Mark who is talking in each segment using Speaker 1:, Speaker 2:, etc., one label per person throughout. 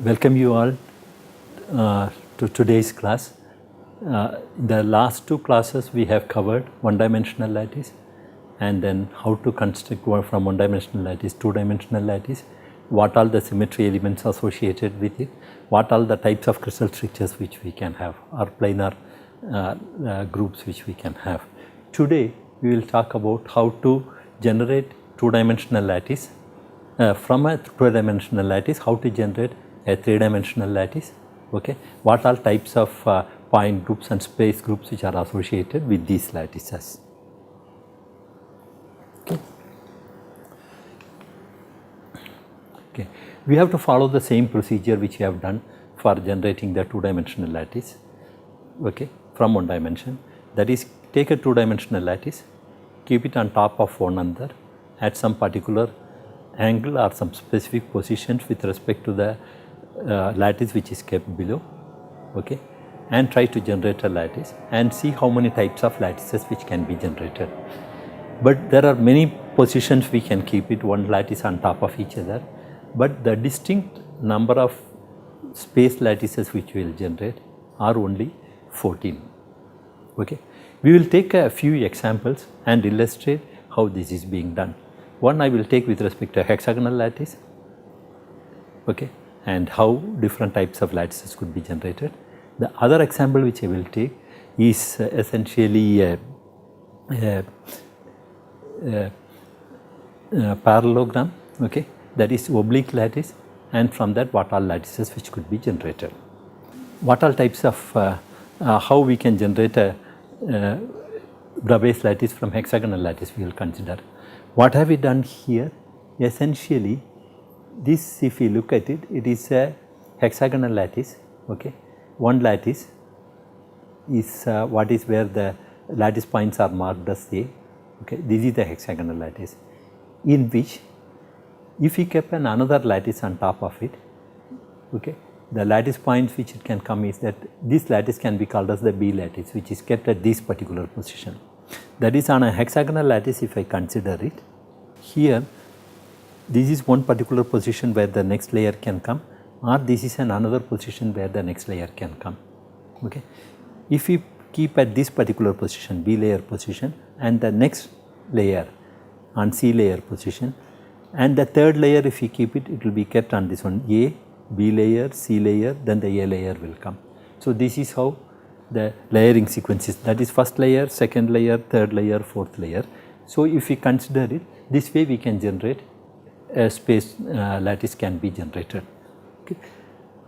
Speaker 1: Welcome you all to today's class. In the last two classes we have covered one-dimensional lattice and then how to construct from one-dimensional lattice, two-dimensional lattice, what are the symmetry elements associated with it, what are the types of crystal structures which we can have or planar groups which we can have. Today we will talk about how to generate two-dimensional lattice. From a two-dimensional lattice, how to generate a three-dimensional lattice, okay? What are types of point groups and space groups which are associated with these lattices. Okay. We have to follow the same procedure which we have done for generating the two-dimensional lattice, okay, from one dimension. That is, take a two-dimensional lattice, keep it on top of one another at some particular angle or some specific positions with respect to the lattice which is kept below, okay, and try to generate a lattice and see how many types of lattices which can be generated. But there are many positions we can keep it one lattice on top of each other, but the distinct number of space lattices which we will generate are only 14. Okay. We will take a few examples and illustrate how this is being done. One I will take with respect to a hexagonal lattice, okay, and how different types of lattices could be generated. The other example which I will take is essentially a parallelogram, okay, that is oblique lattice, and from that what are lattices which could be generated. What are types of how we can generate a Bravais lattice from hexagonal lattice we will consider. What have we done here? Essentially, this, if you look at it, it is a hexagonal lattice, okay. One lattice is what is where the lattice points are marked as A, okay. This is the hexagonal lattice, in which if we kept another lattice on top of it, okay, the lattice points which it can come is that this lattice can be called as the B lattice, which is kept at this particular position. That is, on a hexagonal lattice, if I consider it, here this is one particular position where the next layer can come, or this is another position where the next layer can come, okay. If we keep at this particular position, B layer position, and the next layer on C layer position, and the third layer if we keep it, it will be kept on this one, A, B layer, C layer, then the A layer will come. So this is how the layering sequences, that is first layer, second layer, third layer, fourth layer. So if we consider it, this way we can generate a space lattice can be generated. Okay.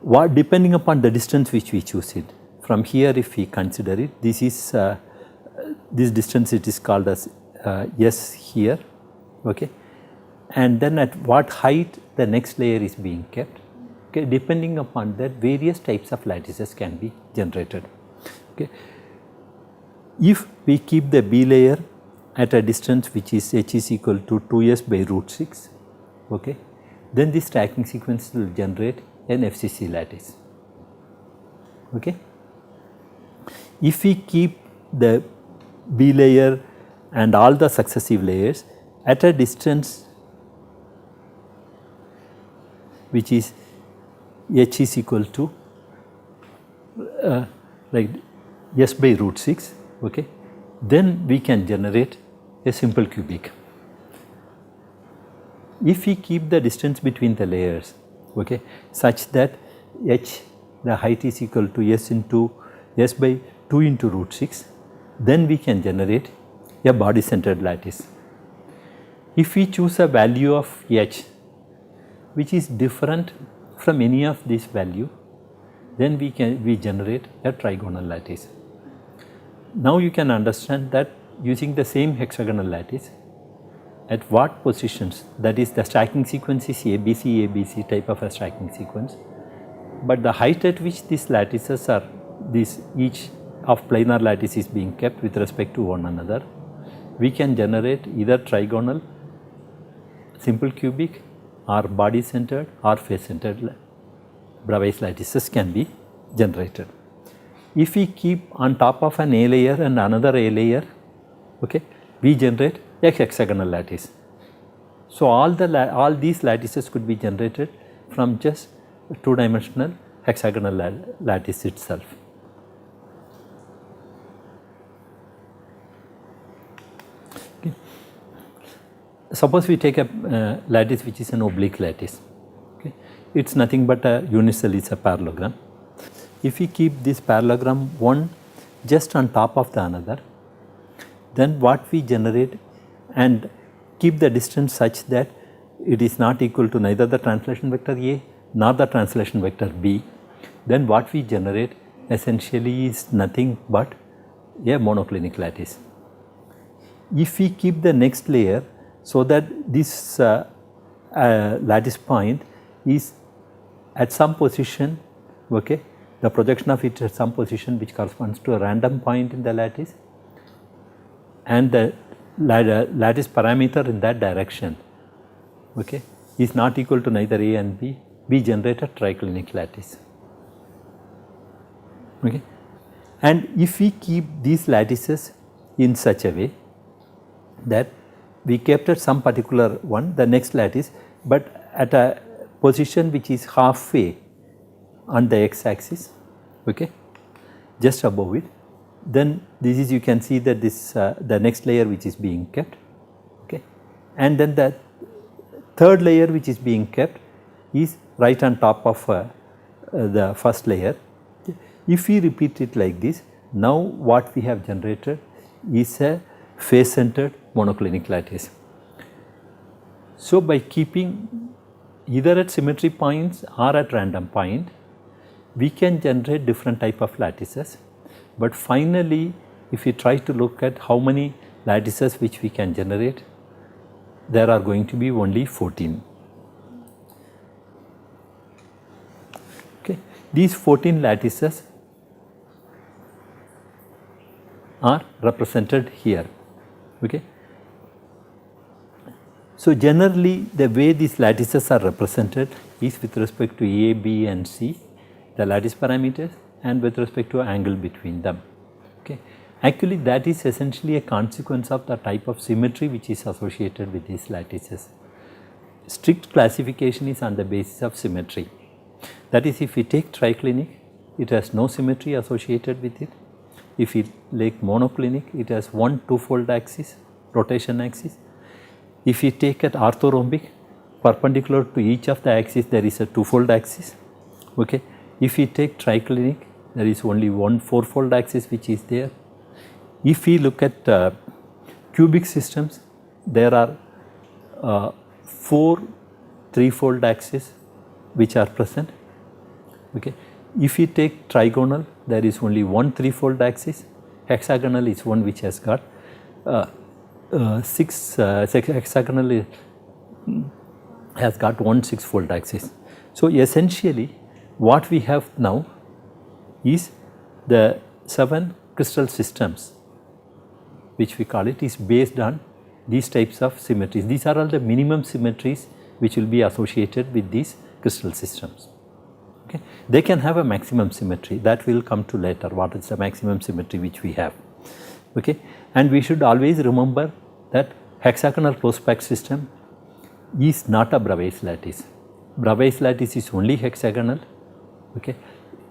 Speaker 1: What, depending upon the distance which we choose it, from here if we consider it, this is this distance it is called as S here, okay, and then at what height the next layer is being kept, okay, depending upon that various types of lattices can be generated. Okay. If we keep the B layer at a distance which is h is equal to 2s by root 6, okay, then this stacking sequence will generate an FCC lattice. Okay. If we keep the B layer and all the successive layers at a distance which is h is equal to like s by root 6, okay, then we can generate a simple cubic. If we keep the distance between the layers, okay, such that h, the height is equal to s by 2 into root 6, then we can generate a body centered lattice. If we choose a value of h which is different from any of this value, then we generate a trigonal lattice. Now you can understand that using the same hexagonal lattice, at what positions, that is the stacking sequence is ABC, ABC type of a stacking sequence, but the height at which these lattices are, each of planar lattice is being kept with respect to one another, we can generate either trigonal, simple cubic, or body centered or face centered Bravais lattices can be generated. If we keep on top of an A layer and another A layer, okay, we generate a hexagonal lattice. So all these lattices could be generated from just two-dimensional hexagonal lattice itself. Okay. Suppose we take a lattice which is an oblique lattice. Okay. It is nothing but a unit cell is a parallelogram. If we keep this parallelogram one just on top of the another, then what we generate and keep the distance such that it is not equal to neither the translation vector A nor the translation vector B, then what we generate essentially is nothing but a monoclinic lattice. If we keep the next layer so that this lattice point is at some position, okay, the projection of it at some position which corresponds to a random point in the lattice, and the lattice parameter in that direction, okay, is not equal to neither A and B, we generate a triclinic lattice. Okay. And if we keep these lattices in such a way that we kept at some particular one the next lattice, but at a position which is halfway on the x axis, okay, just above it, then this is, you can see that this the next layer which is being kept, okay, and then the third layer which is being kept is right on top of the first layer. If we repeat it like this, now what we have generated is a face centered monoclinic lattice. So by keeping either at symmetry points or at random point, we can generate different type of lattices, but finally if we try to look at how many lattices which we can generate, there are going to be only 14. Okay. These 14 lattices are represented here. Okay. So generally the way these lattices are represented is with respect to A, B and C, the lattice parameters, and with respect to angle between them. Okay. Actually that is essentially a consequence of the type of symmetry which is associated with these lattices. Strict classification is on the basis of symmetry. That is, if we take triclinic, it has no symmetry associated with it. If we take monoclinic, it has one twofold axis, rotation axis. If we take it orthorhombic, perpendicular to each of the axes there is a twofold axis. Okay. If we take triclinic, there is only one fourfold axis which is there. If we look at cubic systems, there are 4 threefold axes which are present. Okay. If we take trigonal, there is only one threefold axis. Hexagonal is one which has got hexagonal has got one sixfold axis. So essentially what we have now is the 7 crystal systems which we call it is based on these types of symmetries. These are all the minimum symmetries which will be associated with these crystal systems. Okay. They can have a maximum symmetry, that will come to later, what is the maximum symmetry which we have. Okay. And we should always remember that hexagonal close-packed system is not a Bravais lattice. Bravais lattice is only hexagonal. Okay.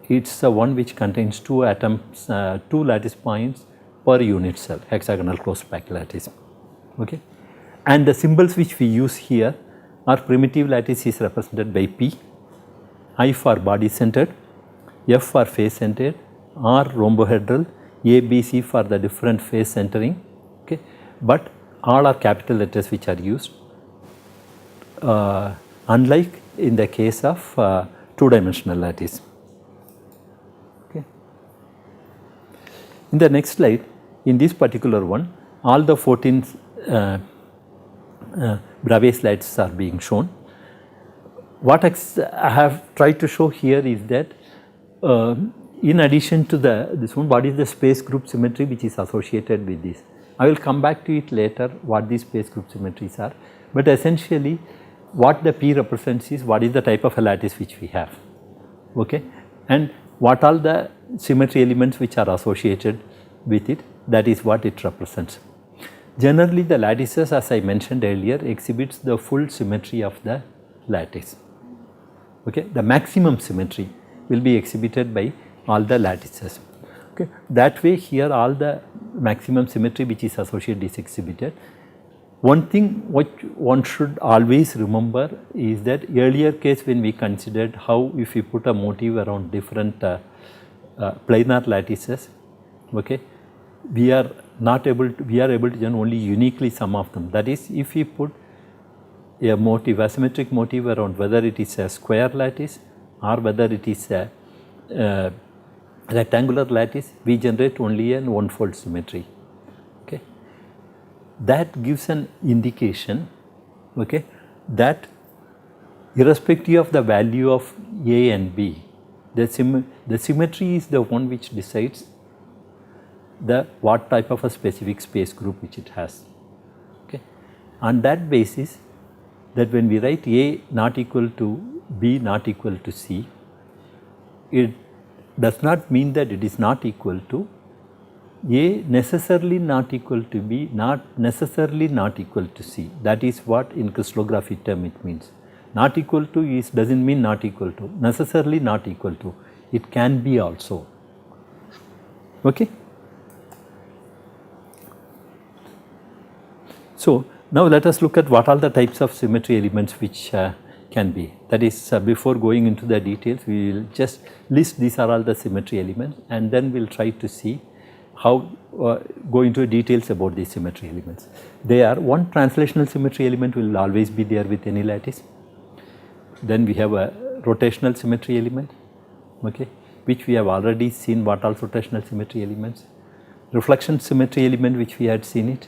Speaker 1: It is the one which contains 2 atoms, 2 lattice points per unit cell, hexagonal close-packed lattice. Okay. And the symbols which we use here are primitive lattice is represented by P, I for body centered, F for face centered, R rhombohedral, A, B, C for the different face centering. Okay. But all are capital letters which are used, unlike in the case of two-dimensional lattice. Okay. In the next slide, in this particular one, all the 14 Bravais lattices are being shown. What I have tried to show here is that in addition to this one, what is the space group symmetry which is associated with this. I will come back to it later what these space group symmetries are, but essentially what the P represents is what is the type of a lattice which we have, okay, and what all the symmetry elements which are associated with it, that is what it represents. Generally the lattices, as I mentioned earlier, exhibits the full symmetry of the lattice. Okay. The maximum symmetry will be exhibited by all the lattices. Okay. That way here all the maximum symmetry which is associated is exhibited. One thing what one should always remember is that earlier case when we considered how if we put a motif around different planar lattices, okay, we are able to generate only uniquely some of them. That is, if we put a motif, a symmetric motif around whether it is a square lattice or whether it is a rectangular lattice, we generate only an one-fold symmetry. Okay. That gives an indication, okay, that irrespective of the value of A and B, the symmetry is the one which decides what type of a specific space group which it has. Okay. On that basis, that when we write A not equal to B not equal to C, it does not mean that it is not equal to A necessarily not equal to B, not necessarily not equal to C. That is what in crystallography term it means. Not equal to is does not mean not equal to, necessarily not equal to, it can be also. Okay. So, now let us look at what are the types of symmetry elements which can be. That is, before going into the details, we will just list these are all the symmetry elements, and then we will try to see how go into details about these symmetry elements. They are, one translational symmetry element will always be there with any lattice. Then we have a rotational symmetry element, okay, which we have already seen what are rotational symmetry elements. Reflection symmetry element which we had seen it.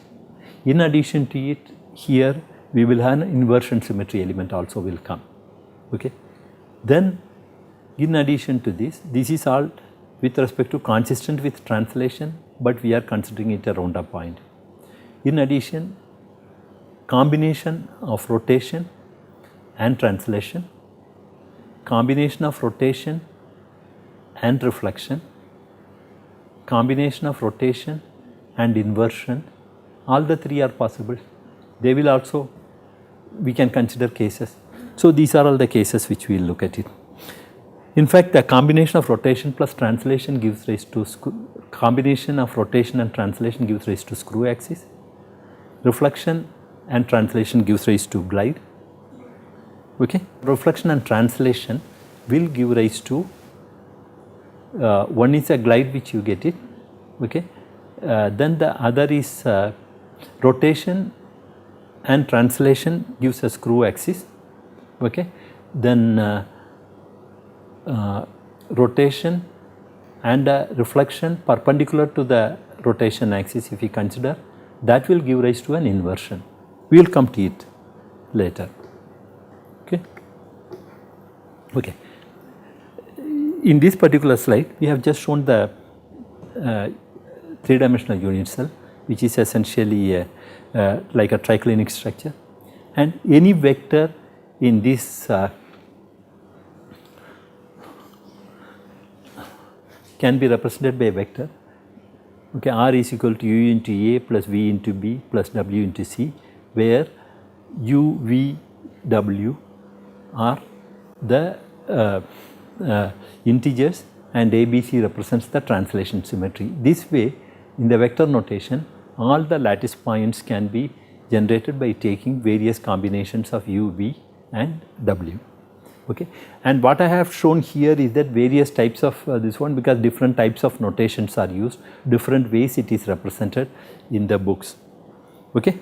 Speaker 1: In addition to it, here we will have an inversion symmetry element also will come. Okay. Then in addition to this is all with respect to consistent with translation, but we are considering it around a point. In addition, combination of rotation and translation, combination of rotation and reflection, combination of rotation and inversion, all the three are possible. They will also, we can consider cases. So, these are all the cases which we will look at it. In fact, the combination of rotation plus translation gives rise to combination of rotation and translation gives rise to screw axis. Reflection and translation gives rise to glide. Okay. Reflection and translation will give rise to one is a glide which you get it. Okay. Then the other is rotation and translation gives a screw axis. Okay. Then rotation and reflection perpendicular to the rotation axis, if we consider, that will give rise to an inversion. We will come to it later. Okay. Okay. In this particular slide, we have just shown the three-dimensional unit cell, which is essentially like a triclinic structure, and any vector in this can be represented by a vector. Okay, R is equal to U into A plus V into B plus W into C, where U, V, W are the integers and A, B, C represents the translation symmetry. This way, in the vector notation, all the lattice points can be generated by taking various combinations of U, V and W. Okay. And what I have shown here is that various types of this one, because different types of notations are used, different ways it is represented in the books. Okay.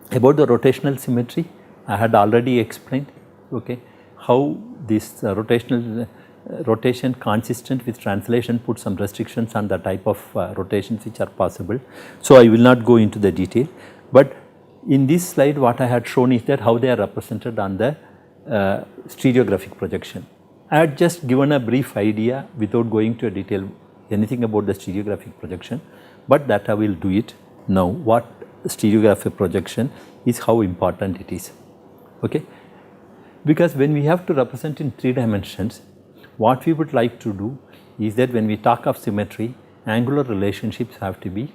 Speaker 1: About the rotational symmetry, I had already explained, okay, how this rotation consistent with translation put some restrictions on the type of rotations which are possible. So, I will not go into the detail, but in this slide what I had shown is that how they are represented on the stereographic projection. I had just given a brief idea without going to a detail anything about the stereographic projection, but that I will do it now. What stereographic projection is, how important it is. Okay. Because when we have to represent in 3 dimensions, what we would like to do is that when we talk of symmetry, angular relationships have to be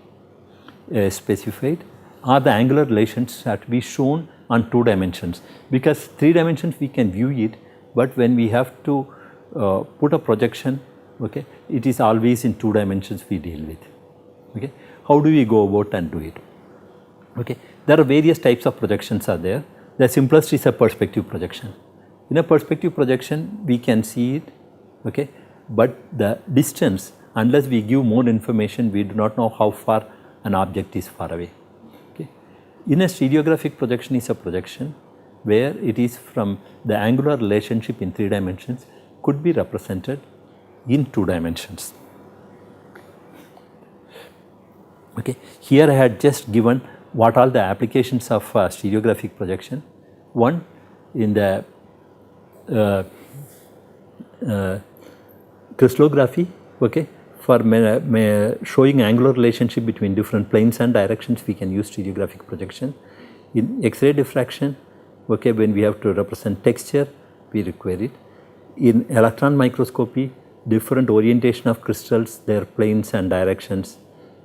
Speaker 1: specified, or the angular relations have to be shown on 2 dimensions, because 3 dimensions we can view it, but when we have to put a projection, okay, it is always in 2 dimensions we deal with. Okay. How do we go about and do it? Okay. There are various types of projections are there. The simplest is a perspective projection. In a perspective projection we can see it, okay, but the distance, unless we give more information, we do not know how far an object is far away. Okay. In a stereographic projection is a projection where it is from the angular relationship in 3 dimensions could be represented in 2 dimensions. Okay. Here I had just given what are the applications of stereographic projection. One, in the crystallography, okay, for showing angular relationship between different planes and directions, we can use stereographic projection. In X-ray diffraction, okay, when we have to represent texture, we require it. In electron microscopy, different orientation of crystals, their planes and directions,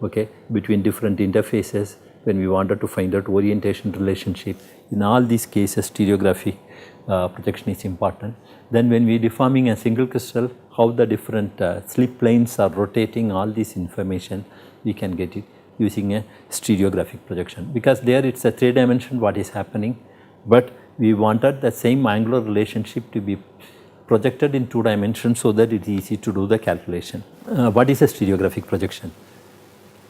Speaker 1: okay, between different interfaces, when we wanted to find out orientation relationship. In all these cases, stereography projection is important. Then when we are deforming a single crystal, how the different slip planes are rotating, all this information we can get it using a stereographic projection, because there it is a 3 dimension what is happening, but we wanted the same angular relationship to be projected in 2 dimensions so that it is easy to do the calculation. What is a stereographic projection?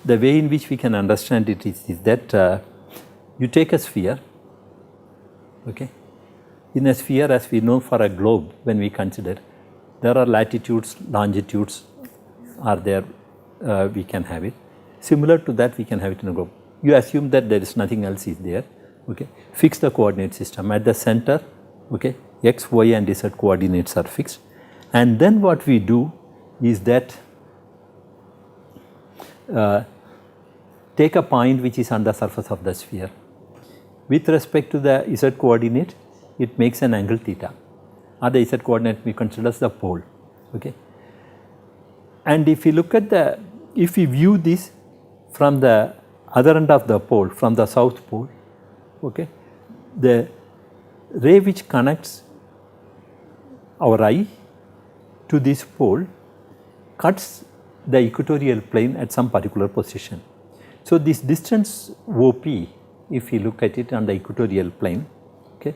Speaker 1: The way in which we can understand it is that you take a sphere, okay. In a sphere, as we know for a globe, when we consider, there are latitudes, longitudes are there, we can have it. Similar to that we can have it in a globe. You assume that there is nothing else is there, okay. Fix the coordinate system at the center, okay, x, y and z coordinates are fixed, and then what we do is that take a point which is on the surface of the sphere. With respect to the z coordinate, it makes an angle theta, or the z coordinate we consider as the pole, okay. And if you look at the, if we view this from the other end of the pole, from the south pole, okay, the ray which connects our eye to this pole cuts the equatorial plane at some particular position. So this distance OP, if you look at it on the equatorial plane, okay,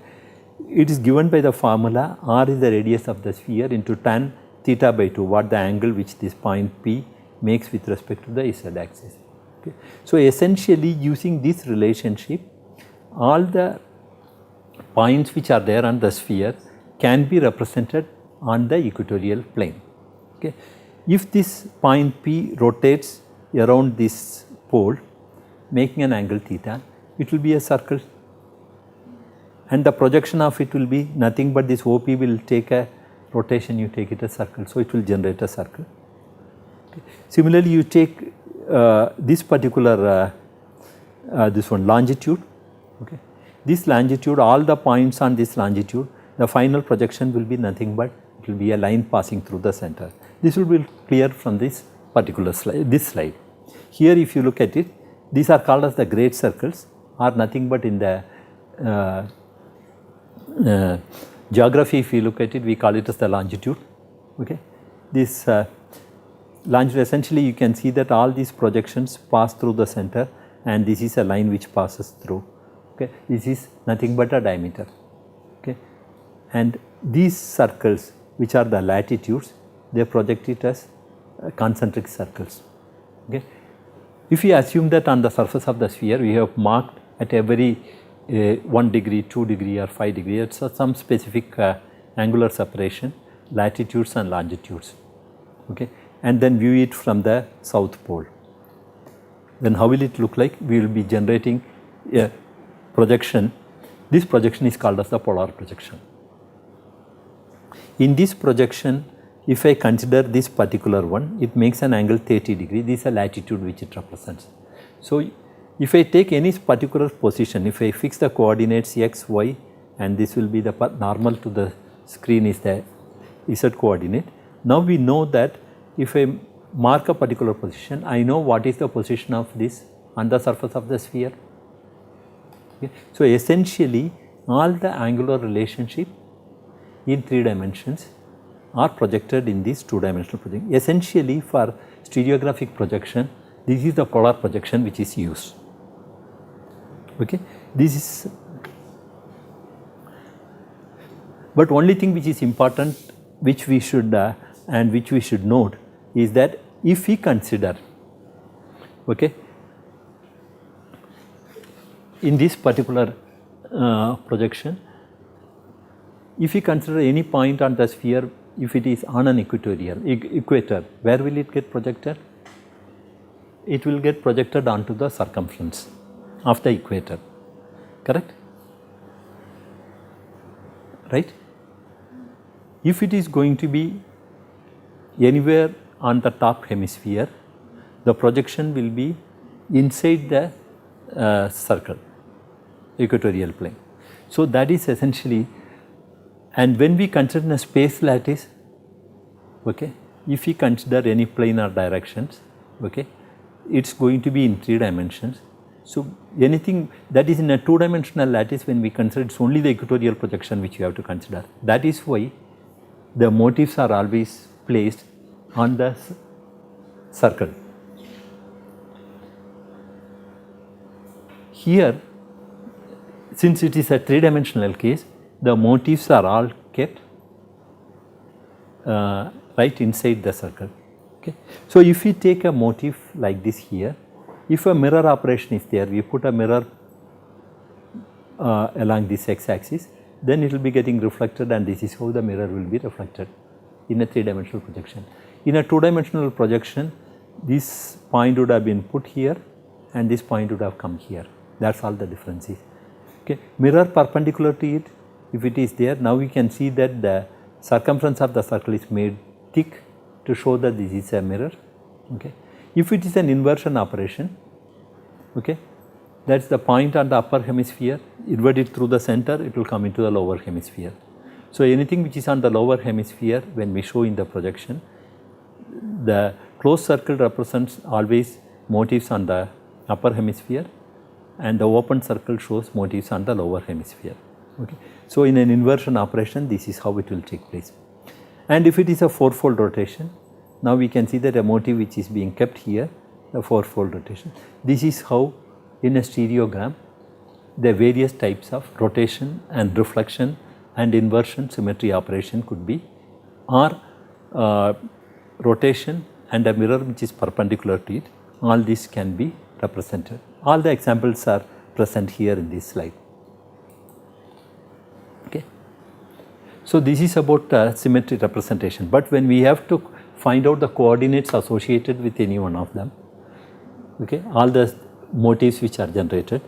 Speaker 1: it is given by the formula r is the radius of the sphere into tan theta by 2, what the angle which this point P makes with respect to the z axis. Okay. So essentially using this relationship, all the points which are there on the sphere can be represented on the equatorial plane. Okay. If this point P rotates around this pole making an angle theta, it will be a circle, and the projection of it will be nothing but this OP will take a rotation, you take it a circle, so it will generate a circle. Okay. Similarly, you take this particular this one longitude, okay. This longitude, all the points on this longitude, the final projection will be nothing but it will be a line passing through the center. This will be clear from this particular slide, this slide. Here if you look at it, these are called as the great circles, are nothing but in the geography, if you look at it, we call it as the longitude, okay. This longitude, essentially you can see that all these projections pass through the center, and this is a line which passes through, okay. This is nothing but a diameter, okay. And these circles which are the latitudes, they project it as concentric circles, okay. If we assume that on the surface of the sphere we have marked at every 1 degree, 2 degree or 5 degree, it is some specific angular separation, latitudes and longitudes, okay, and then view it from the south pole. Then how will it look like? We will be generating a projection. This projection is called as the polar projection. In this projection, if I consider this particular one, it makes an angle 30 degree, this is a latitude which it represents. So if I take any particular position, if I fix the coordinates x, y, and this will be the normal to the screen is the z coordinate. Now we know that if I mark a particular position, I know what is the position of this on the surface of the sphere. Okay. So, essentially all the angular relationship in 3 dimensions are projected in this 2-dimensional projection. Essentially for stereographic projection, this is the polar projection which is used. Okay. This is, but only thing which is important, which we should and which we should note, is that if we consider, okay, in this particular projection, if we consider any point on the sphere, if it is on an equator, where will it get projected? It will get projected onto the circumference of the equator, correct? Right? If it is going to be anywhere on the top hemisphere, the projection will be inside the circle, equatorial plane. So, that is essentially, and when we consider a space lattice, okay, if we consider any planar directions, okay, it is going to be in 3 dimensions. So, anything that is in a 2-dimensional lattice, when we consider, it is only the equatorial projection which you have to consider. That is why the motifs are always placed on the circle. Here, since it is a 3-dimensional case, the motifs are all kept right inside the circle. Okay. So, if we take a motif like this here, if a mirror operation is there, we put a mirror along this x axis, then it will be getting reflected, and this is how the mirror will be reflected in a 3-dimensional projection. In a 2-dimensional projection, this point would have been put here and this point would have come here. That is all the difference is. Okay. Mirror perpendicular to it, if it is there, now we can see that the circumference of the circle is made thick to show that this is a mirror. Okay. If it is an inversion operation, okay, that is the point on the upper hemisphere, invert it through the center, it will come into the lower hemisphere. So, anything which is on the lower hemisphere, when we show in the projection, the closed circle represents always motifs on the upper hemisphere, and the open circle shows motifs on the lower hemisphere. Okay. So, in an inversion operation, this is how it will take place. And if it is a 4-fold rotation, now we can see that a motif which is being kept here, the 4-fold rotation. This is how in a stereogram the various types of rotation and reflection and inversion symmetry operation could be, or rotation and a mirror which is perpendicular to it, all this can be represented. All the examples are present here in this slide. Okay. So, this is about symmetry representation, but when we have to find out the coordinates associated with any one of them, okay, all the motifs which are generated,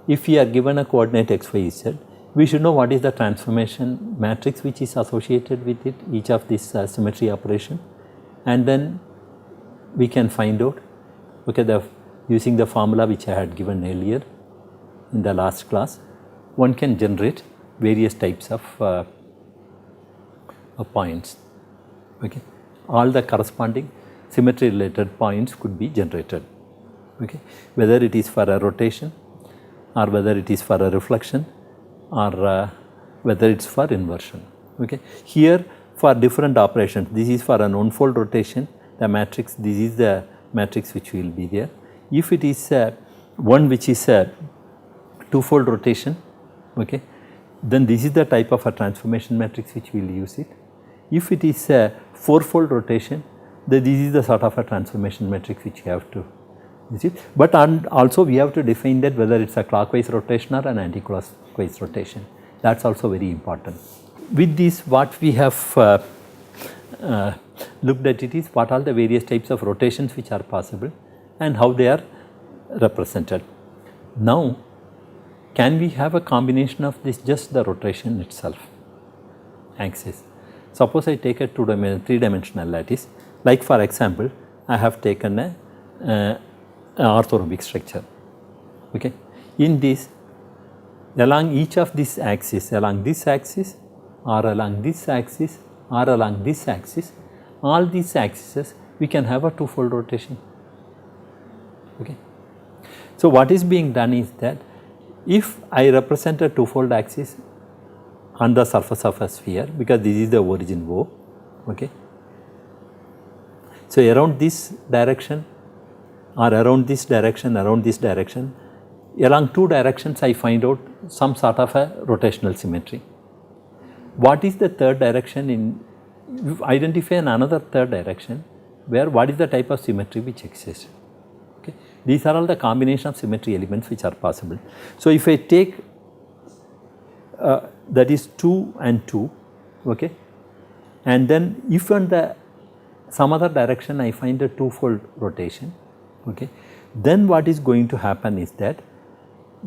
Speaker 1: if we are given a coordinate x, y, z, we should know what is the transformation matrix which is associated with it, each of this symmetry operation, and then we can find out, okay, using the formula which I had given earlier in the last class, one can generate various types of points. Okay. All the corresponding symmetry related points could be generated, okay, whether it is for a rotation or whether it is for a reflection or whether it is for inversion. Okay. Here for different operations, this is for an one-fold rotation, the matrix, this is the matrix which will be there. If it is one which is a 2-fold rotation, okay, then this is the type of a transformation matrix which we will use it. If it is a 4-fold rotation, then this is the sort of a transformation matrix which you have to use it. But also we have to define that whether it is a clockwise rotation or an anti-clockwise rotation. That is also very important. With this, what we have looked at it is what are the various types of rotations which are possible and how they are represented. Now, can we have a combination of this, just the rotation itself, axis? Suppose I take a 3-dimensional lattice, like for example, I have taken a orthorhombic structure. Okay. In this, along each of these axes, along this axis or along this axis or along this axis, all these axes we can have a 2-fold rotation. Okay. So, what is being done is that if I represent a twofold axis on the surface of a sphere, because this is the origin O, okay. So, around this direction or around this direction, along two directions I find out some sort of a rotational symmetry. What is the third direction? Identify another third direction where what is the type of symmetry which exists. Okay. These are all the combination of symmetry elements which are possible. So, if I take that is 2 and 2, okay, and then if on the some other direction I find a twofold rotation, okay, then what is going to happen is that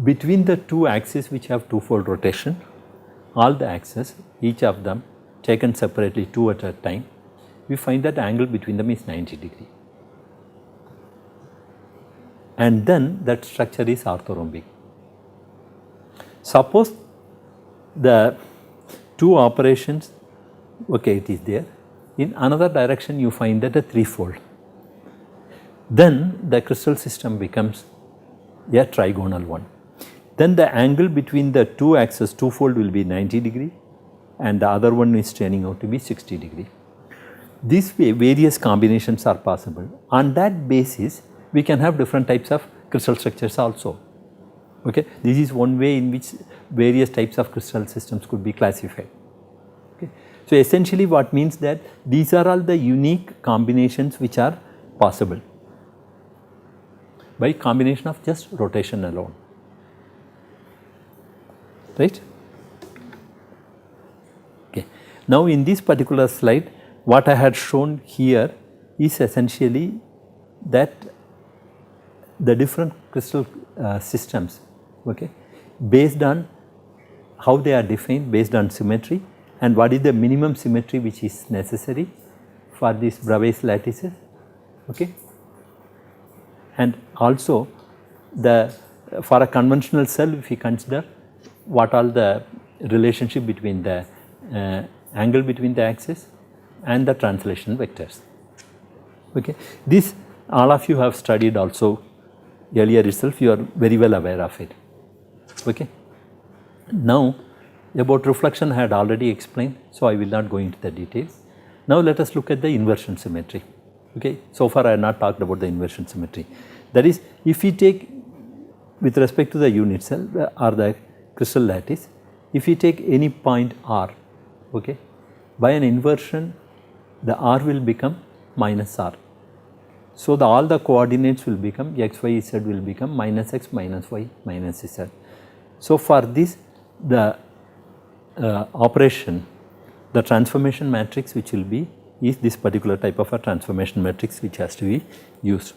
Speaker 1: between the two axes which have twofold rotation, all the axes, each of them taken separately 2 at a time, we find that angle between them is 90 degree. And then that structure is orthorhombic. Suppose the two operations, okay, it is there. In another direction you find that a threefold. Then the crystal system becomes a trigonal one. Then the angle between the two axes twofold will be 90 degree and the other one is turning out to be 60 degree. This way various combinations are possible. On that basis we can have different types of crystal structures also. Okay. This is one way in which various types of crystal systems could be classified. Okay. So, essentially what means that these are all the unique combinations which are possible by combination of just rotation alone, right. Okay. Now, in this particular slide what I had shown here is essentially that the different crystal systems, okay, based on how they are defined based on symmetry and what is the minimum symmetry which is necessary for these Bravais lattices, okay. And also the for a conventional cell if we consider what all the relationship between the angle between the axis and the translation vectors, okay. This all of you have studied also earlier itself, you are very well aware of it, okay. Now, about reflection I had already explained, so I will not go into the details. Now, let us look at the inversion symmetry, okay. So far I have not talked about the inversion symmetry. That is, if we take with respect to the unit cell or the crystal lattice, if we take any point r, okay, by an inversion the r will become minus r. So, all the coordinates will become x, y, z will become minus x, minus y, minus z. So, for this the operation, the transformation matrix which will be is this particular type of a transformation matrix which has to be used,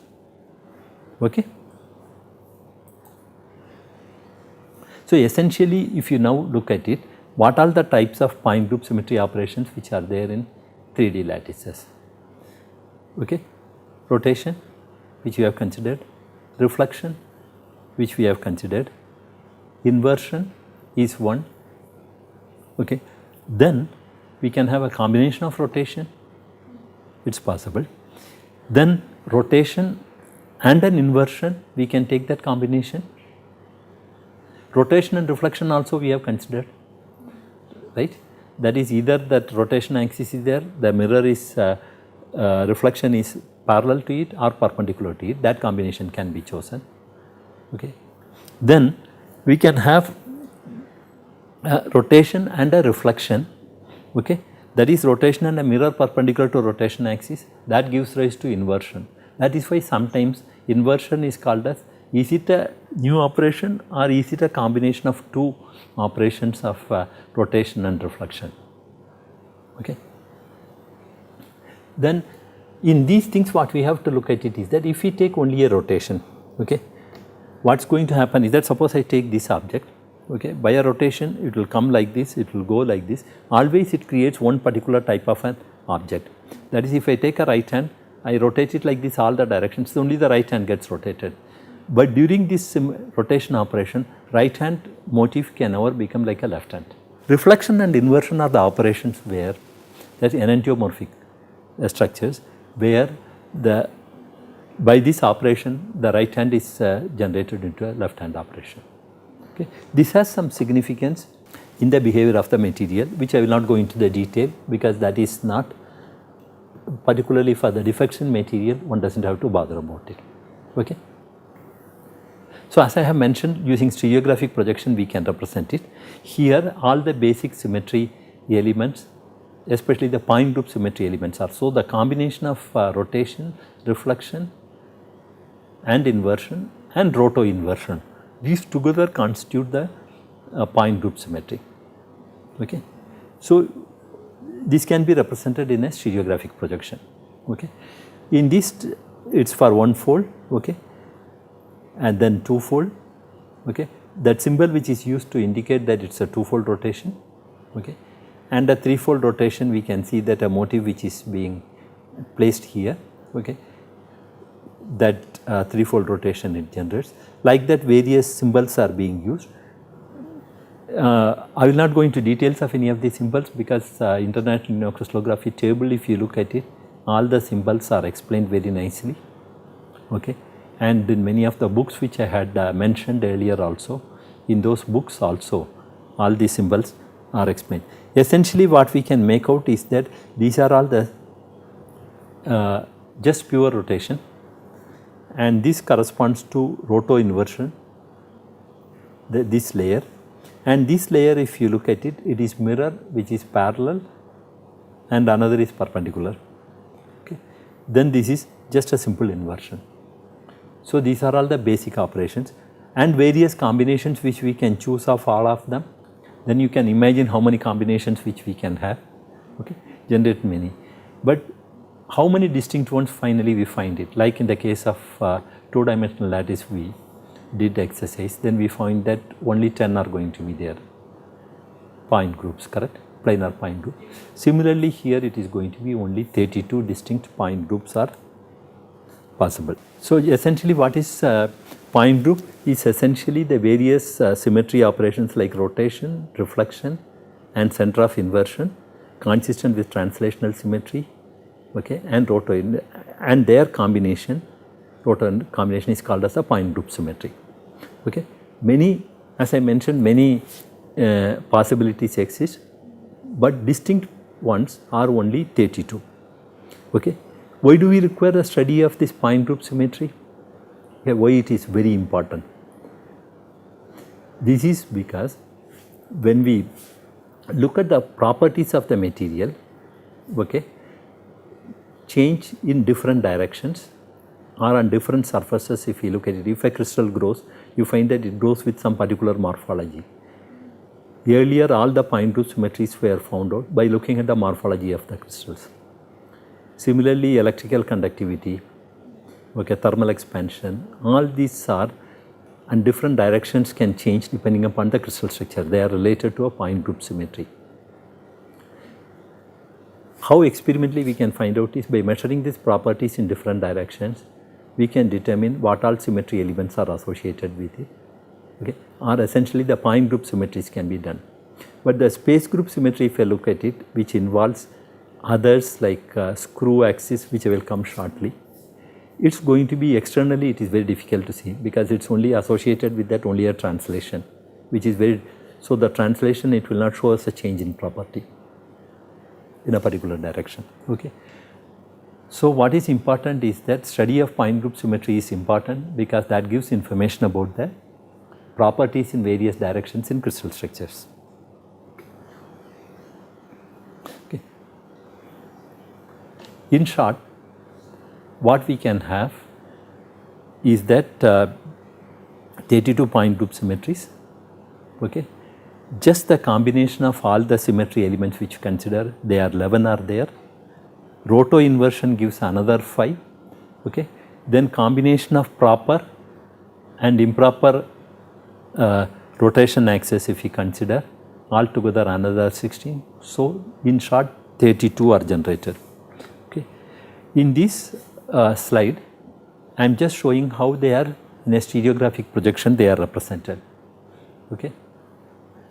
Speaker 1: okay. So, essentially if you now look at it, what are the types of point group symmetry operations which are there in 3D lattices, okay. Rotation which we have considered, reflection which we have considered, inversion is one, okay. Then we can have a combination of rotation, it is possible. Then rotation and an inversion we can take that combination. Rotation and reflection also we have considered, right. That is either that rotation axis is there, the mirror is reflection is parallel to it or perpendicular to it, that combination can be chosen, okay. Then we can have a rotation and a reflection, okay, that is rotation and a mirror perpendicular to rotation axis, that gives rise to inversion. That is why sometimes inversion is called as, is it a new operation or is it a combination of two operations of rotation and reflection, okay. Then in these things what we have to look at it is that if we take only a rotation, okay, what is going to happen is that suppose I take this object, okay, by a rotation it will come like this, it will go like this, always it creates one particular type of an object. That is, if I take a right hand, I rotate it like this all the directions, only the right hand gets rotated. But during this rotation operation, right hand motif can never become like a left hand. Reflection and inversion are the operations where that is enantiomorphic structures where the by this operation the right hand is generated into a left hand operation. Okay. This has some significance in the behavior of the material, which I will not go into the detail because that is not particularly for the diffraction material, one does not have to bother about it. Okay. So, as I have mentioned, using stereographic projection we can represent it. Here all the basic symmetry elements, especially the point group symmetry elements are. So, the combination of rotation, reflection and inversion and roto-inversion, these together constitute the point group symmetry. Okay. So, this can be represented in a stereographic projection. Okay. In this it is for one fold, okay, and then two fold. Okay. That symbol which is used to indicate that it is a two fold rotation, okay, and a three fold rotation we can see that a motif which is being placed here, okay, that three fold rotation it generates. Like that various symbols are being used. I will not go into details of any of these symbols because International Crystallography table, if you look at it, all the symbols are explained very nicely, okay. And in many of the books which I had mentioned earlier also, in those books also all these symbols are explained. Essentially what we can make out is that these are all the just pure rotation, and this corresponds to roto inversion, this layer, and this layer if you look at it, it is mirror which is parallel and another is perpendicular, okay. Then this is just a simple inversion. So, these are all the basic operations and various combinations which we can choose of all of them. Then you can imagine how many combinations which we can have, okay, generate many. But how many distinct ones finally we find it, like in the case of two-dimensional lattice we did exercise, then we find that only 10 are going to be there, point groups, correct, planar point group. Similarly here it is going to be only 32 distinct point groups are possible. So, essentially what is point group is essentially the various symmetry operations like rotation, reflection and center of inversion consistent with translational symmetry, okay, and roto, and their combination, roto combination is called as a point group symmetry, okay. Many, as I mentioned, many possibilities exist, but distinct ones are only 32, okay. Why do we require a study of this point group symmetry? Okay, why it is very important? This is because when we look at the properties of the material, okay, change in different directions or on different surfaces. If you look at it, if a crystal grows, you find that it grows with some particular morphology. Earlier all the point group symmetries were found out by looking at the morphology of the crystals. Similarly, electrical conductivity, okay, thermal expansion, all these are, and different directions can change depending upon the crystal structure. They are related to a point group symmetry. How experimentally we can find out is by measuring these properties in different directions, we can determine what all symmetry elements are associated with it, okay, or essentially the point group symmetries can be done. But the space group symmetry, if you look at it, which involves others like screw axis, which I will come shortly, it is going to be externally, it is very difficult to see because it is only associated with that only a translation, which is very, so the translation it will not show us a change in property in a particular direction, okay. So, what is important is that study of point group symmetry is important because that gives information about the properties in various directions in crystal structures. Okay. In short, what we can have is that 32 point group symmetries, okay. Just the combination of all the symmetry elements which you consider, they are 11 are there. Roto inversion gives another 5, okay. Then combination of proper and improper rotation axis if you consider, altogether another 16. So, in short 32 are generated, okay. In this slide I am just showing how they are in a stereographic projection they are represented, okay.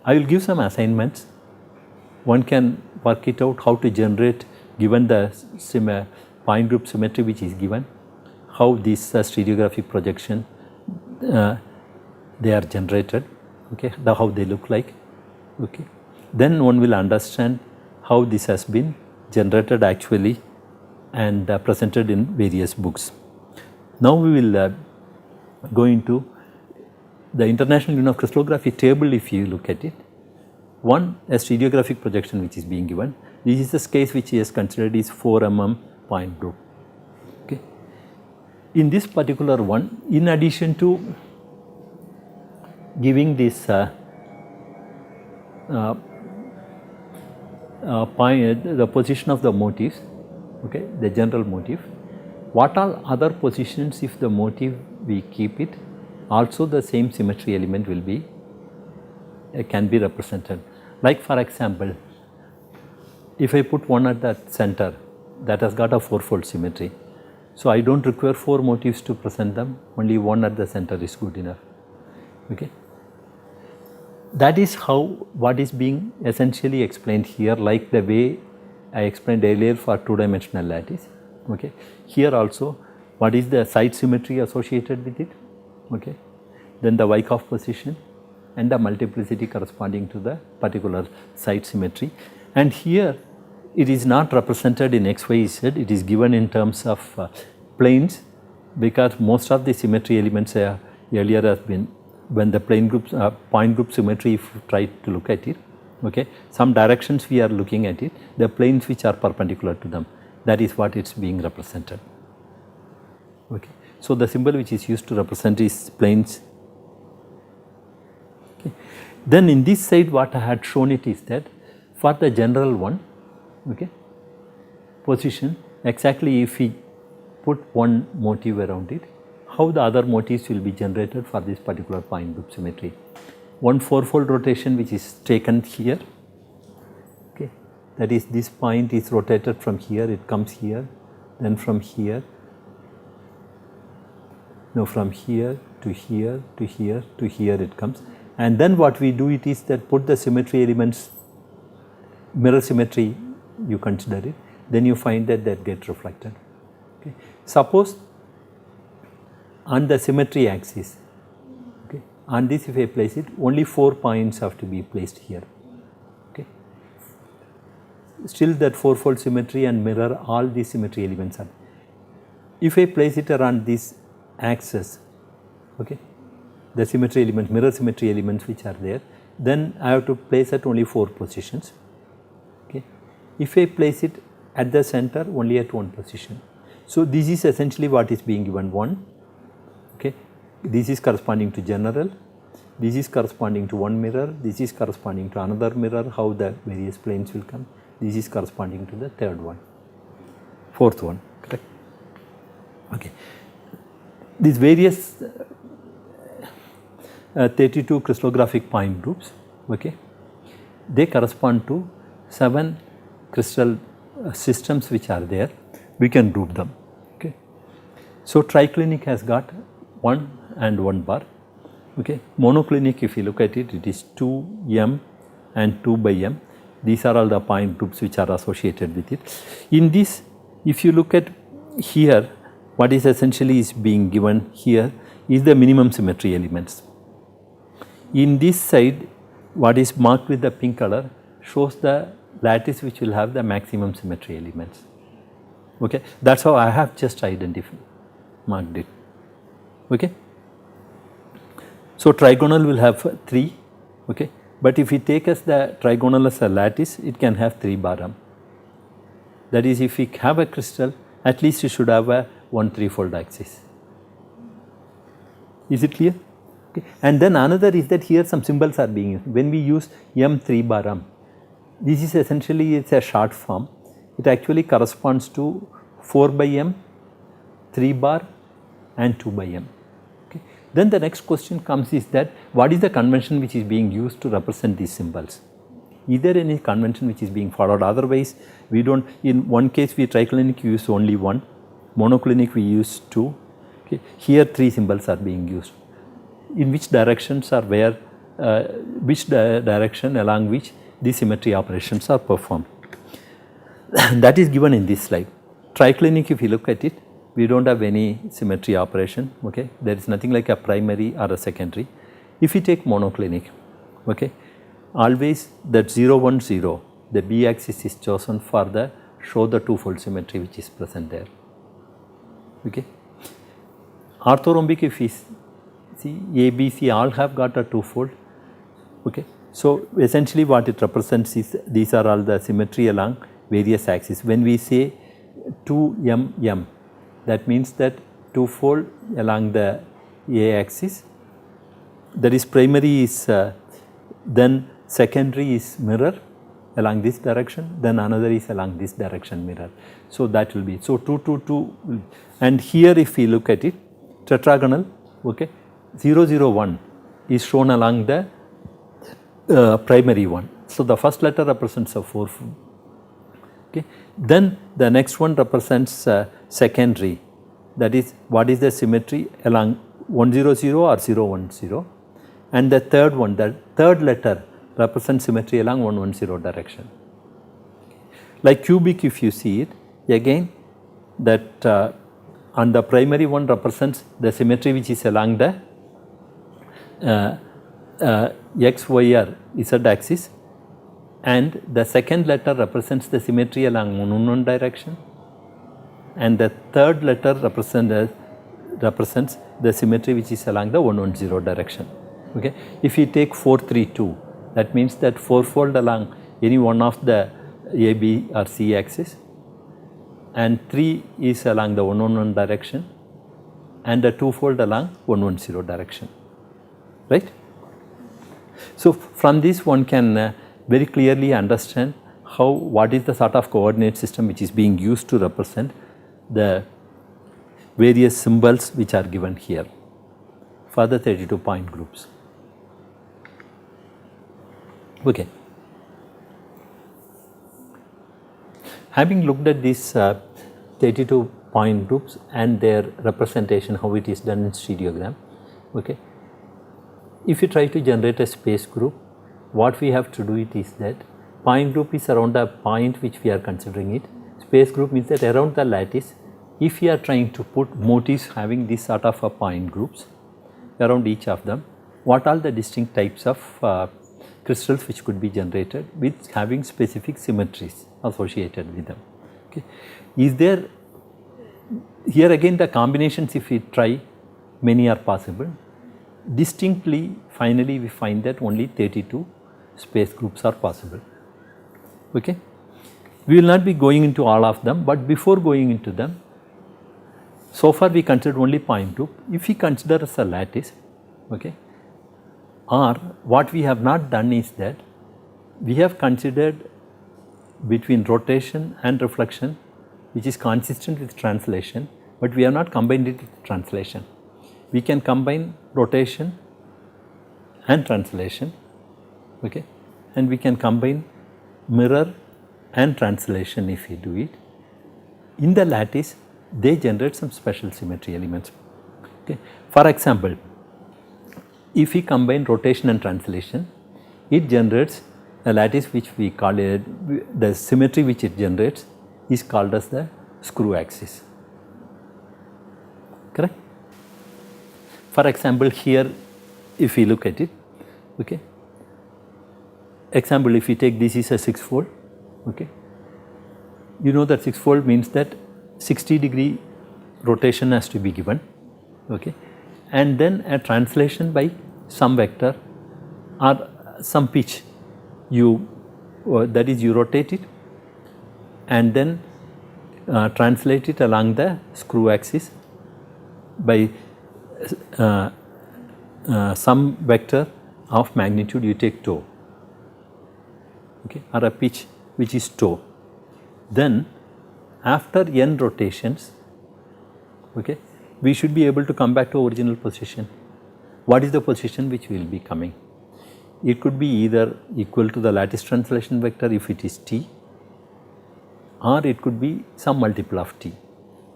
Speaker 1: I will give some assignments, one can work it out how to generate given the point group symmetry which is given, how this stereographic projection they are generated, okay, how they look like, okay. Then one will understand how this has been generated actually and presented in various books. Now we will go into the International Union of Crystallography table. If you look at it, one, a stereographic projection which is being given. This is the case which he has considered is 4 mm point group. Okay. In this particular one, in addition to giving this the position of the motifs, okay, the general motif, what all other positions if the motif we keep it, also the same symmetry element will be can be represented. Like for example, if I put one at the center that has got a 4-fold symmetry, so I do not require 4 motifs to present them, only one at the center is good enough. Okay. That is how what is being essentially explained here, like the way I explained earlier for 2-dimensional lattice. Okay. Here also what is the side symmetry associated with it, okay. Then the Wyckoff position and the multiplicity corresponding to the particular side symmetry. And here it is not represented in X, Y, Z, it is given in terms of planes, because most of the symmetry elements earlier has been, when the plane groups, point group symmetry, if you try to look at it, okay, some directions we are looking at it, the planes which are perpendicular to them, that is what it is being represented. Okay. So the symbol which is used to represent is planes. Okay. Then in this side what I had shown it is that for the general one, okay, position, exactly if we put one motif around it, how the other motifs will be generated for this particular point group symmetry. One 4-fold rotation which is taken here, okay, that is this point is rotated from here, it comes here, then from here, now from here to here to here to here it comes, and then what we do it is that put the symmetry elements, mirror symmetry you consider it, then you find that get reflected. Okay. Suppose on the symmetry axis, okay, on this if I place it, only 4 points have to be placed here. Okay. Still that 4-fold symmetry and mirror, all these symmetry elements are. If I place it around this axis, okay, the symmetry element, mirror symmetry elements which are there, then I have to place at only 4 positions. Okay. If I place it at the center, only at 1 position. So this is essentially what is being given, 1, okay, this is corresponding to general, this is corresponding to one mirror, this is corresponding to another mirror, how the various planes will come, this is corresponding to the third one, 4th one, correct. Okay. These various 32 crystallographic point groups, okay, they correspond to 7 crystal systems which are there, we can group them. Okay. So triclinic has got 1 and 1 bar, okay. Monoclinic, if you look at it, it is 2m and 2 by m. These are all the point groups which are associated with it. In this, if you look at here, what is essentially is being given here is the minimum symmetry elements. In this side, what is marked with the pink color shows the lattice which will have the maximum symmetry elements. Okay, that is how I have just identified, marked it. Okay. So trigonal will have 3, okay, but if we take as the trigonal as a lattice, it can have 3 bar. That is, if we have a crystal, at least it should have a 1 3-fold axis. Is it clear? Okay. And then another is that here some symbols are being used. When we use M3 bar, this is essentially it's a short form. It actually corresponds to 4 by m, 3 bar and 2 by m. Okay. Then the next question comes is that what is the convention which is being used to represent these symbols? Is there any convention which is being followed? Otherwise, we do not, in one case we triclinic use only 1, monoclinic we use 2, okay. Here 3 symbols are being used. In which directions are where, which direction along which these symmetry operations are performed. That is given in this slide. Triclinic, if you look at it, we do not have any symmetry operation, okay. There is nothing like a primary or a secondary. If you take monoclinic, okay, always that 0 1 0, the B axis is chosen for the show the two-fold symmetry which is present there. Okay. Orthorhombic, if we see A, B, C all have got a two-fold. Okay. So essentially what it represents is these are all the symmetry along various axes. When we say 2 that means that two-fold along the A axis, that is primary is then secondary is mirror along this direction, then another is along this direction mirror. So that will be, so 2 2 2, and here if we look at it, tetragonal, okay, 0 0 1 is shown along the primary one. So the first letter represents a fourfold, okay. Then the next one represents secondary, that is what is the symmetry along 1 0 0 or 0 1 0, and the third one, the third letter represents symmetry along 1 1 0 direction. Like cubic, if you see it again, that on the primary one represents the symmetry which is along the x, y or z axis, and the second letter represents the symmetry along 1 1 direction, and the third letter represents the symmetry which is along the 1 1 0 direction. Okay. If you take 4 3 2, that means that fourfold along any one of the A, B or C axis, and 3 is along the 1 1 1 direction, and the twofold along 1 1 0 direction, right. So from this one can very clearly understand how, what is the sort of coordinate system which is being used to represent the various symbols which are given here for the 32 point groups. Okay. Having looked at these 32 point groups and their representation, how it is done in stereogram, okay. If you try to generate a space group, what we have to do it is that point group is around a point which we are considering it. Space group means that around the lattice, if we are trying to put motifs having this sort of a point groups around each of them, what are the distinct types of crystals which could be generated with having specific symmetries associated with them. Okay. Is there, here again the combinations, if we try, many are possible. Distinctly, finally we find that only 32 space groups are possible. Okay. We will not be going into all of them, but before going into them, so far we considered only point group. If we consider as a lattice, okay, or what we have not done is that we have considered between rotation and reflection, which is consistent with translation, but we have not combined it with translation. We can combine rotation and translation, okay, and we can combine mirror and translation if we do it. In the lattice, they generate some special symmetry elements. Okay. For example, if we combine rotation and translation, it generates a lattice which we call it, the symmetry which it generates is called as the screw axis. Correct? For example, here if we look at it, okay, example, if we take this is a 6-fold, okay, you know that 6-fold means that 60-degree rotation has to be given, okay, and then a translation by some vector or some pitch, you that is you rotate it and then translate it along the screw axis by some vector of magnitude, you take tau, okay, or a pitch which is tau. Then after n rotations, okay, we should be able to come back to original position. What is the position which will be coming? It could be either equal to the lattice translation vector if it is t, or it could be some multiple of t.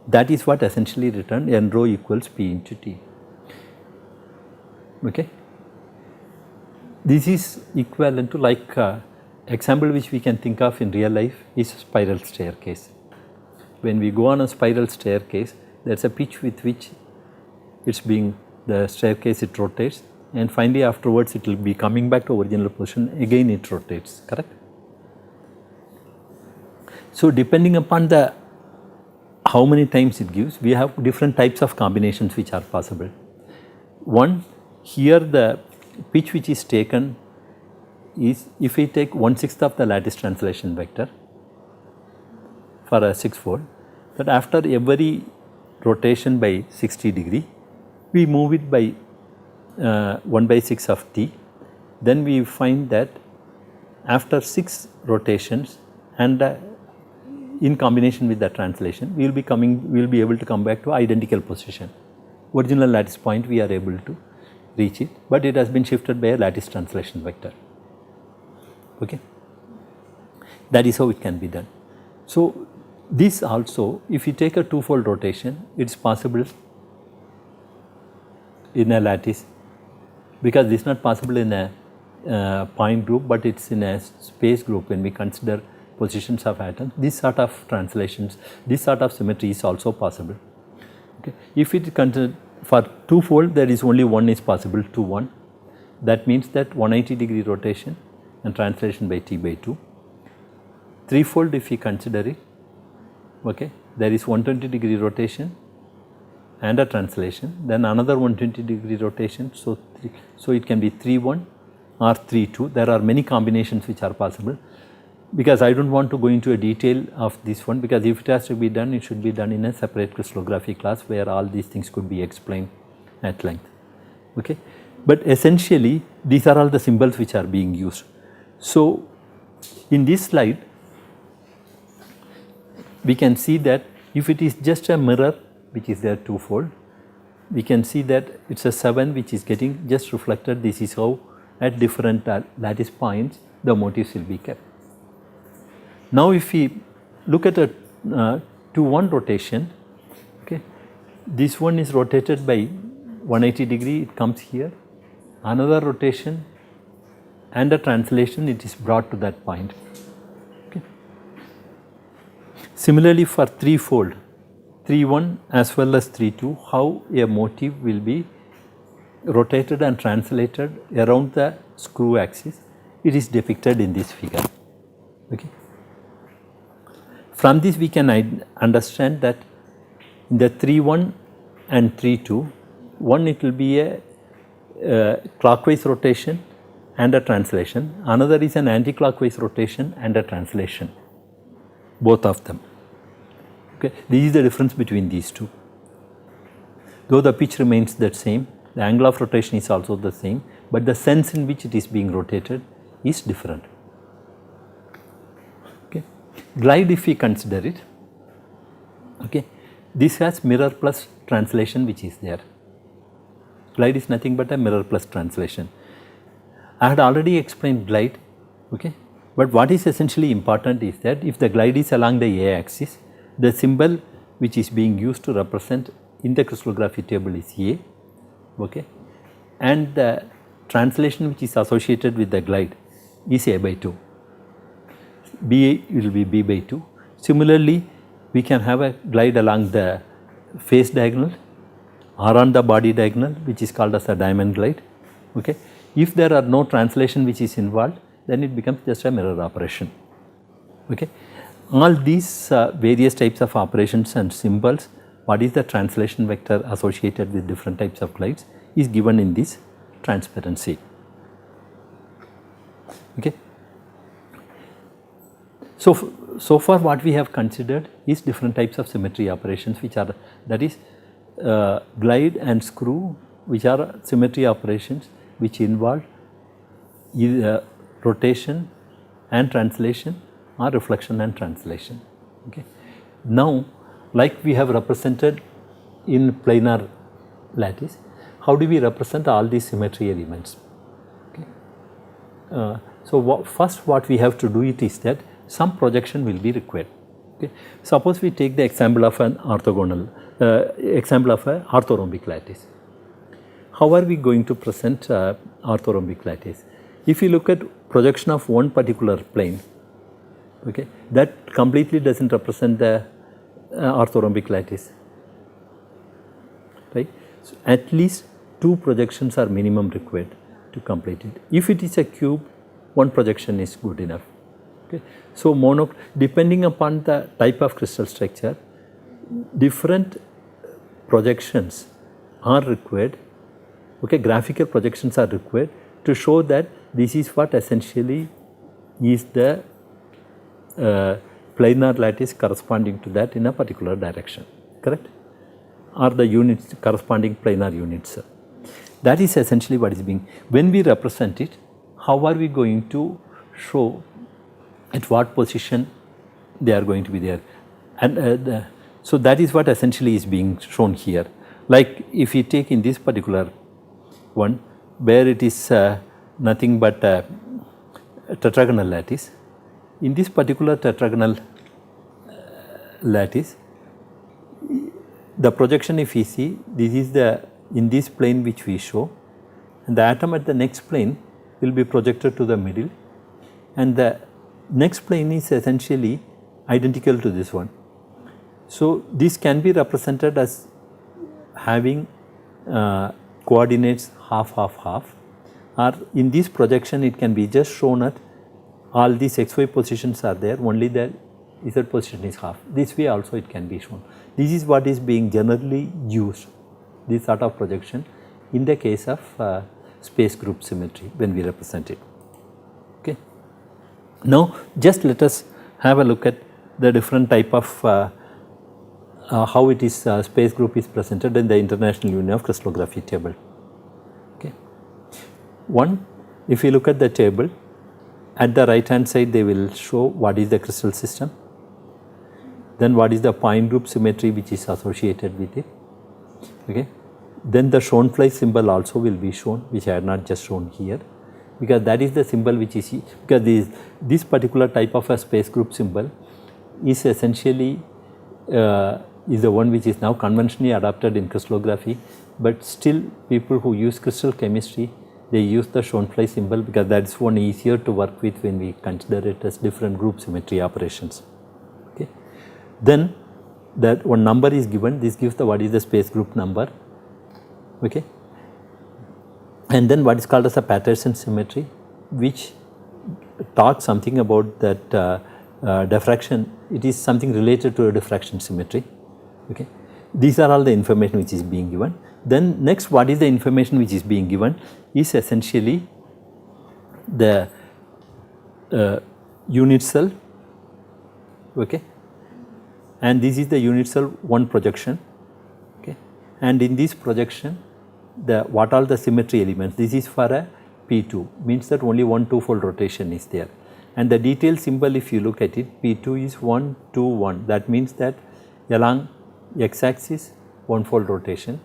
Speaker 1: That is what essentially written n rho equals p into t. Okay. This is equivalent to, like example which we can think of in real life is spiral staircase. When we go on a spiral staircase, there is a pitch with which it's being, the staircase it rotates, and finally afterwards it will be coming back to original position, again it rotates, correct? So depending upon the how many times it gives, we have different types of combinations which are possible. One, here the pitch which is taken is, if we take 1/6 of the lattice translation vector for a 6-fold, that after every rotation by 60 degree, we move it by 1/6 of t, then we find that after 6 rotations and in combination with the translation, we will be able to come back to identical position. Original lattice point we are able to reach it, but it has been shifted by a lattice translation vector. Okay, that is how it can be done. So this also, if you take a 2-fold rotation, it is possible in a lattice, because this is not possible in a point group, but it is in a space group when we consider positions of atoms. This sort of translations, this sort of symmetry is also possible. Okay. If it consider for 2-fold, there is only one is possible, 2, 1. That means that 180 degree rotation and translation by t by 2. 3-fold, if we consider it, okay, there is 120 degree rotation and a translation, then another 120 degree rotation. So it can be 3, 1 or 3, 2. There are many combinations which are possible. Because I do not want to go into a detail of this one, because if it has to be done, it should be done in a separate crystallography class where all these things could be explained at length. Okay. But essentially these are all the symbols which are being used. So in this slide we can see that if it is just a mirror which is there 2-fold, we can see that it is a 7 which is getting just reflected. This is how at different lattice points the motifs will be kept. Now if we look at a 2-1 rotation, okay, this one is rotated by 180 degree, it comes here, another rotation and a translation, it is brought to that point. Okay. Similarly for 3-fold, 3-1 as well as 3-2, how a motif will be rotated and translated around the screw axis, it is depicted in this figure. Okay. From this we can understand that in the 3-1 and 3-2, one it will be a clockwise rotation and a translation, another is an anti-clockwise rotation and a translation, both of them. Okay. This is the difference between these two. Though the pitch remains the same, the angle of rotation is also the same, but the sense in which it is being rotated is different. Glide, if we consider it, okay, this has mirror plus translation which is there. Glide is nothing but a mirror plus translation. I had already explained glide, okay, but what is essentially important is that if the glide is along the A axis, the symbol which is being used to represent in the crystallography table is A, okay, and the translation which is associated with the glide is A by 2. B will be B by 2. Similarly, we can have a glide along the face diagonal or on the body diagonal, which is called as a diamond glide. Okay. If there are no translation which is involved, then it becomes just a mirror operation. Okay. All these various types of operations and symbols, what is the translation vector associated with different types of glides, is given in this transparency. Okay. So far what we have considered is different types of symmetry operations, which are, that is glide and screw, which are symmetry operations which involve either rotation and translation or reflection and translation. Okay. Now like we have represented in planar lattice, how do we represent all these symmetry elements? Okay. First what we have to do it is that some projection will be required. Okay. Suppose we take the example of an orthogonal, orthorhombic lattice. How are we going to present orthorhombic lattice? If you look at projection of one particular plane, okay, that completely does not represent the orthorhombic lattice, right. So at least 2 projections are minimum required to complete it. If it is a cube, 1 projection is good enough. Okay. So, depending upon the type of crystal structure, different projections are required, okay, graphical projections are required to show that this is what essentially is the planar lattice corresponding to that in a particular direction, correct, or the units corresponding planar units. That is essentially what is being, when we represent it, how are we going to show at what position they are going to be there, and so that is what essentially is being shown here. Like if you take in this particular one where it is nothing but a tetragonal lattice, in this particular tetragonal lattice, the projection if we see, this is the in this plane which we show, and the atom at the next plane will be projected to the middle, and the next plane is essentially identical to this one. So, this can be represented as having coordinates half, half, half, or in this projection it can be just shown at all these xy positions are there, only the z position is half. This way also it can be shown. This is what is being generally used, this sort of projection in the case of space group symmetry when we represent it. Okay. Now, just let us have a look at the different type of how it is space group is presented in the International Union of Crystallography table. Okay. One, if you look at the table, at the right hand side they will show what is the crystal system, then what is the point group symmetry which is associated with it. Okay. Then the Schoenfly symbol also will be shown, which I have not just shown here, because that is the symbol which is, because this particular type of a space group symbol is essentially is the one which is now conventionally adopted in crystallography, but still people who use crystal chemistry, they use the Schoenfly symbol because that is one easier to work with when we consider it as different group symmetry operations. Okay. Then that one number is given, this gives the what is the space group number, okay. And then what is called as a Patterson symmetry, which talks something about that diffraction, it is something related to a diffraction symmetry. Okay. These are all the information which is being given. Then next, what is the information which is being given is essentially the unit cell, okay, and this is the unit cell one projection, okay, and in this projection what are the symmetry elements, this is for a P2, means that only one two-fold rotation is there, and the detailed symbol if you look at it, P2 is 1, 2, 1, that means that along x axis one fold rotation,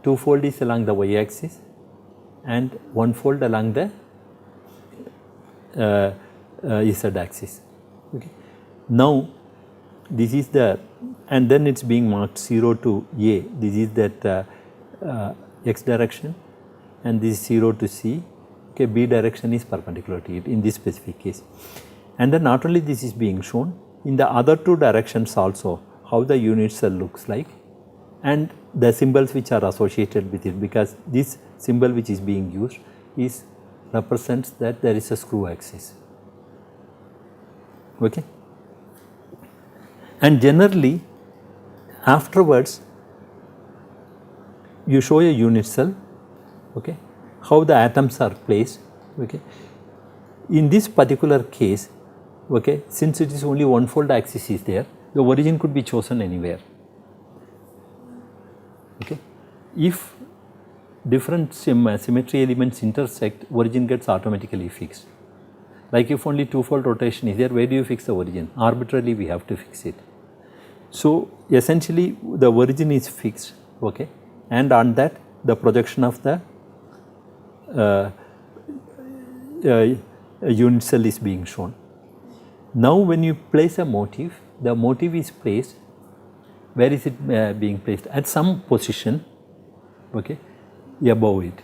Speaker 1: two-fold is along the y axis and one fold along the z axis. Okay. Now, this is the, and then it is being marked 0 to A, this is that x direction, and this is 0 to C, okay, B direction is perpendicular to it in this specific case. And then not only this is being shown, in the other two directions also how the unit cell looks like and the symbols which are associated with it, because this symbol which is being used is represents that there is a screw axis. Okay. And generally afterwards you show a unit cell, okay, how the atoms are placed, okay. In this particular case, okay, since it is only one fold axis is there, the origin could be chosen anywhere. Okay. If different symmetry elements intersect, origin gets automatically fixed. Like if only two-fold rotation is there, where do you fix the origin? Arbitrarily we have to fix it. So essentially the origin is fixed, okay, and on that the projection of the unit cell is being shown. Now when you place a motif, the motif is placed, where is it being placed? At some position, okay, above it.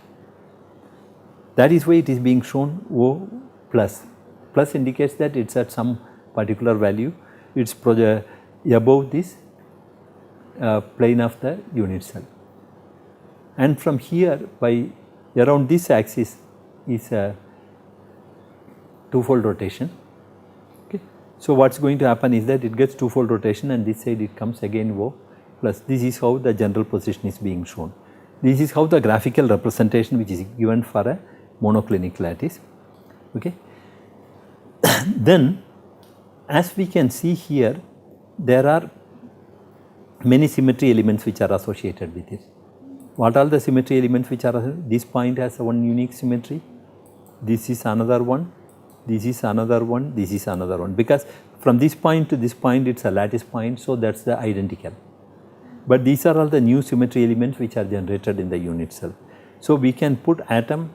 Speaker 1: That is why it is being shown O plus. Plus indicates that it is at some particular value, it is above this plane of the unit cell. and from here by around this axis is a twofold rotation. Okay. So, what is going to happen is that it gets twofold rotation and this side it comes again O plus. This is how the general position is being shown. This is how the graphical representation which is given for a monoclinic lattice. Okay. Then as we can see here, there are many symmetry elements which are associated with it. What are the symmetry elements which are, this point has one unique symmetry, this is another one, this is another one, this is another one, because from this point to this point it is a lattice point, so that is the identical. But these are all the new symmetry elements which are generated in the unit cell. So, we can put atom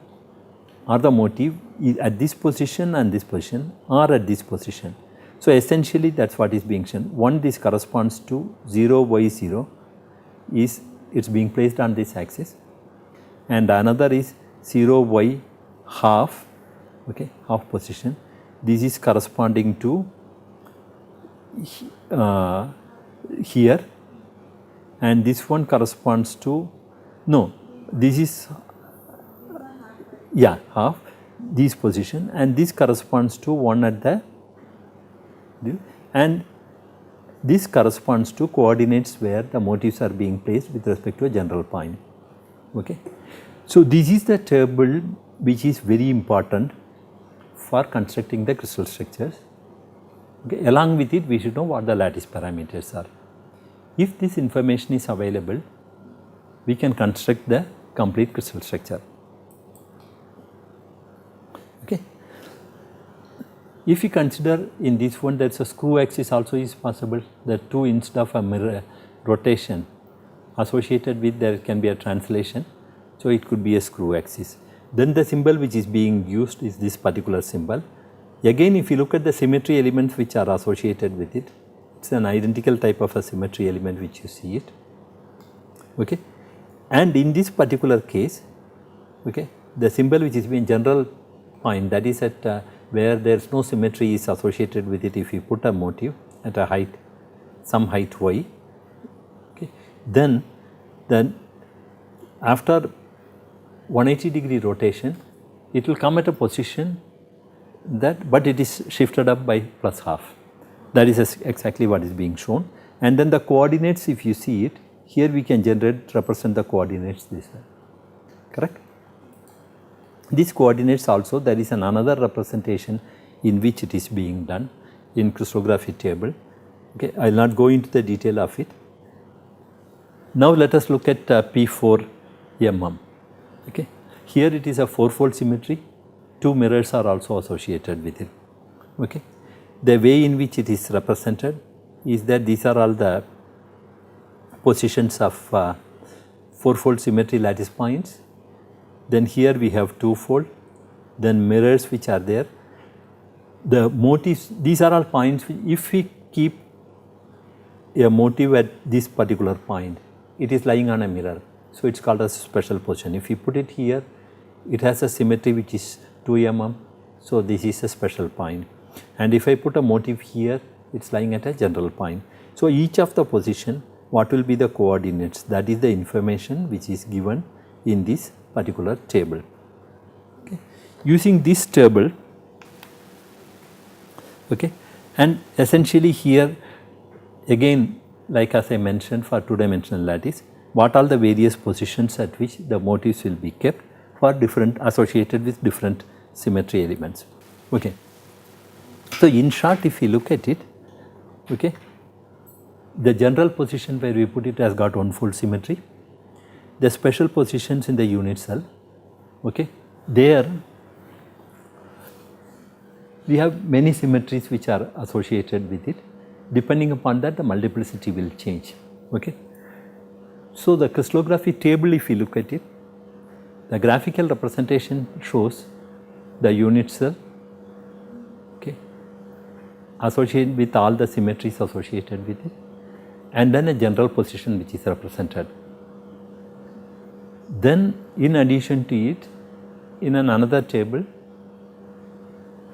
Speaker 1: or the motif at this position and this position or at this position. So, essentially that is what is being shown. One, this corresponds to 0 y 0 is it is being placed on this axis, and another is 0 y half, okay, half position. This is corresponding to here, and this one corresponds to, no, this is, yeah, half this position, and this corresponds to one at the, and this corresponds to coordinates where the motifs are being placed with respect to a general point. Okay. So, this is the table which is very important for constructing the crystal structures. Okay. Along with it, we should know what the lattice parameters are. If this information is available, we can construct the complete crystal structure. Okay. If you consider in this one, there is a screw axis also is possible, the two instead of a mirror rotation associated with, there can be a translation. So, it could be a screw axis. Then the symbol which is being used is this particular symbol. Again, if you look at the symmetry elements which are associated with it, it is an identical type of a symmetry element which you see it. Okay. And in this particular case, okay, the symbol which is being general point, that is at where there is no symmetry is associated with it. If you put a motif at a height, some height y, okay, then after 180-degree rotation, it will come at a position that, but it is shifted up by plus half. That is exactly what is being shown. And then the coordinates, if you see it, here we can represent the coordinates this way, correct? These coordinates also, there is another representation in which it is being done in crystallography table. Okay, I will not go into the detail of it. Now, let us look at P4 mm. Okay. Here it is a fourfold symmetry, two mirrors are also associated with it. Okay. The way in which it is represented is that these are all the positions of fourfold symmetry lattice points. Then here we have twofold, then mirrors which are there. The motifs, these are all points, if we keep a motif at this particular point, it is lying on a mirror. So, it is called a special position. If you put it here, it has a symmetry which is 2 mm. So, this is a special point. And if I put a motif here, it is lying at a general point. So, each of the position, what will be the coordinates, that is the information which is given in this particular table. Okay. Using this table, okay, and essentially here again, like as I mentioned for two-dimensional lattice, what are the various positions at which the motifs will be kept for different, associated with different symmetry elements. Okay. So, in short, if you look at it, okay, the general position where we put it has got one fold symmetry. The special positions in the unit cell, okay, there we have many symmetries which are associated with it. Depending upon that, the multiplicity will change. Okay. So, the crystallography table, if you look at it, the graphical representation shows the unit cell, okay, associated with all the symmetries associated with it, and then a general position which is represented. Then in addition to it, in another table,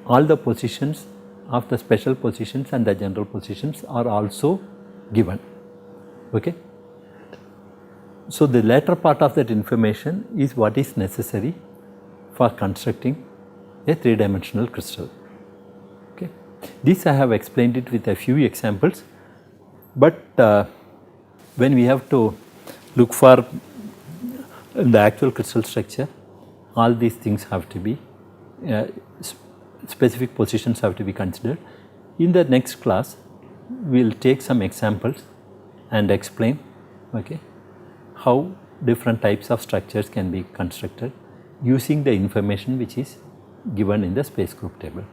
Speaker 1: all the positions of the special positions and the general positions are also given. Okay. So, the latter part of that information is what is necessary for constructing a 3-dimensional crystal. Okay. This I have explained it with a few examples, but when we have to look for the actual crystal structure, all these things have to be specific positions have to be considered. In the next class, we will take some examples and explain how different types of structures can be constructed using the information which is given in the space group table.